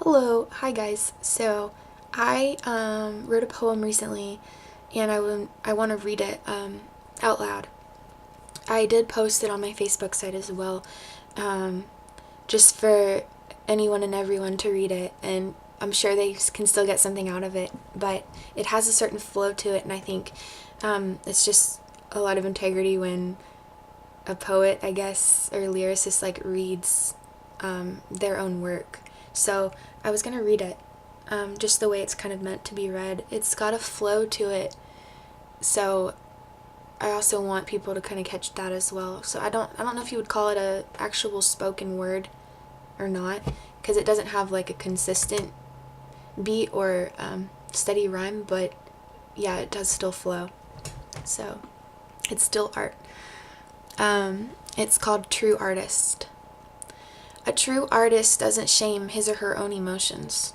Hello, hi guys. So I wrote a poem recently, and I want to read it out loud. I did post it on my Facebook site as well, um, just for anyone and everyone to read it, and I'm sure they can still get something out of it. But it has a certain flow to it, and I think it's just a lot of integrity when a poet, I guess, or lyricist reads their own work. So I was gonna read it, just the way it's kind of meant to be read. It's got a flow to it, so I also want people to kind of catch that as well. So I don't know if you would call it a actual spoken word or not, because it doesn't have a consistent beat or steady rhyme, but yeah, it does still flow. So it's still art. It's called True Artist. A true artist doesn't shame his or her own emotions.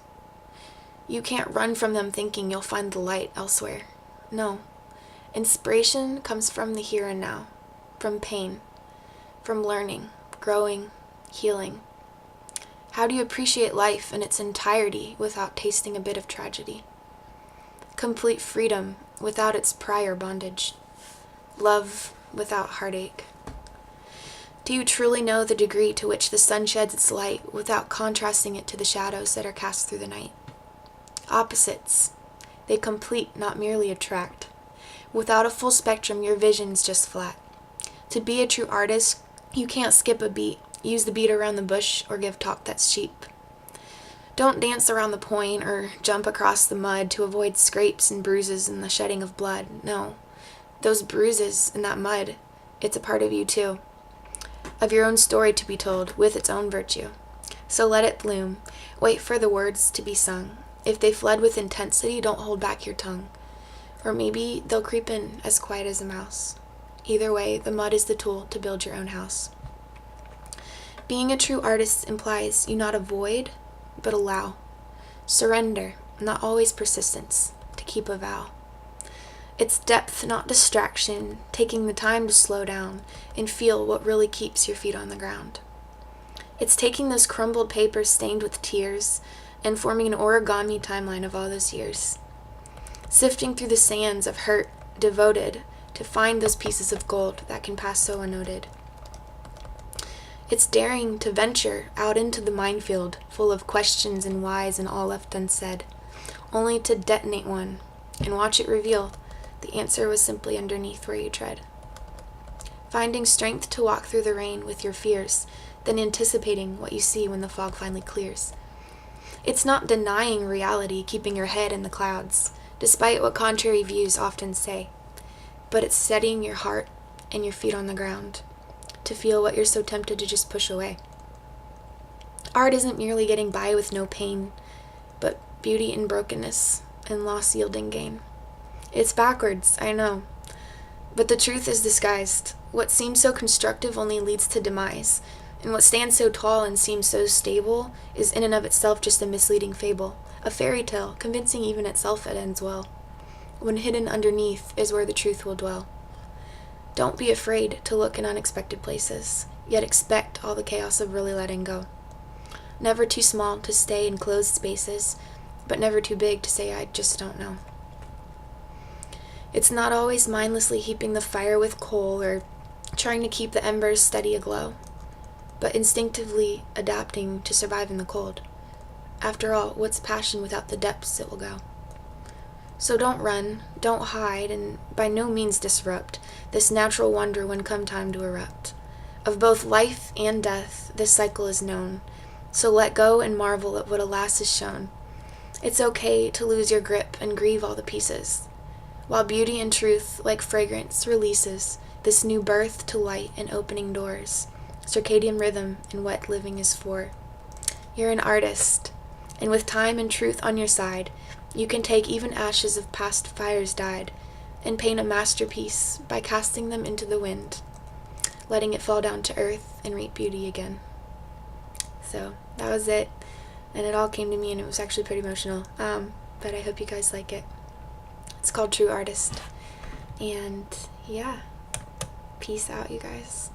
You can't run from them thinking you'll find the light elsewhere. No. Inspiration comes from the here and now, from pain, from learning, growing, healing. How do you appreciate life in its entirety without tasting a bit of tragedy? Complete freedom without its prior bondage. Love without heartache. Do you truly know the degree to which the sun sheds its light without contrasting it to the shadows that are cast through the night? Opposites. They complete, not merely attract. Without a full spectrum, your vision's just flat. To be a true artist, you can't skip a beat, use the beat around the bush, or give talk that's cheap. Don't dance around the point or jump across the mud to avoid scrapes and bruises and the shedding of blood. No. Those bruises and that mud, it's a part of you too. Of your own story to be told, with its own virtue. So let it bloom. Wait for the words to be sung. If they fled with intensity, don't hold back your tongue. Or maybe they'll creep in as quiet as a mouse. Either way, the mud is the tool to build your own house. Being a true artist implies you not avoid, but allow. Surrender, not always persistence, to keep a vow. It's depth, not distraction, taking the time to slow down and feel what really keeps your feet on the ground. It's taking those crumbled papers stained with tears and forming an origami timeline of all those years. Sifting through the sands of hurt, devoted, to find those pieces of gold that can pass so unnoted. It's daring to venture out into the minefield, full of questions and whys and all left unsaid, only to detonate one and watch it reveal the answer was simply underneath where you tread. Finding strength to walk through the rain with your fears, then anticipating what you see when the fog finally clears. It's not denying reality, keeping your head in the clouds, despite what contrary views often say, but it's steadying your heart and your feet on the ground to feel what you're so tempted to just push away. Art isn't merely getting by with no pain, but beauty in brokenness and loss yielding gain. It's backwards, I know, but the truth is disguised. What seems so constructive only leads to demise, and what stands so tall and seems so stable is in and of itself just a misleading fable, a fairy tale, convincing even itself it ends well. When hidden underneath is where the truth will dwell. Don't be afraid to look in unexpected places, yet expect all the chaos of really letting go. Never too small to stay in closed spaces, but never too big to say I just don't know. It's not always mindlessly heaping the fire with coal or trying to keep the embers steady aglow, but instinctively adapting to survive in the cold. After all, what's passion without the depths it will go? So don't run, don't hide, and by no means disrupt this natural wonder when come time to erupt. Of both life and death, this cycle is known, so let go and marvel at what alas is shown. It's okay to lose your grip and grieve all the pieces, while beauty and truth, like fragrance, releases this new birth to light and opening doors, circadian rhythm and what living is for. You're an artist, and with time and truth on your side, you can take even ashes of past fires died and paint a masterpiece by casting them into the wind, letting it fall down to earth and reap beauty again. So that was it, and it all came to me, and it was actually pretty emotional, but I hope you guys like it. It's called True Artist. And yeah, peace out, you guys.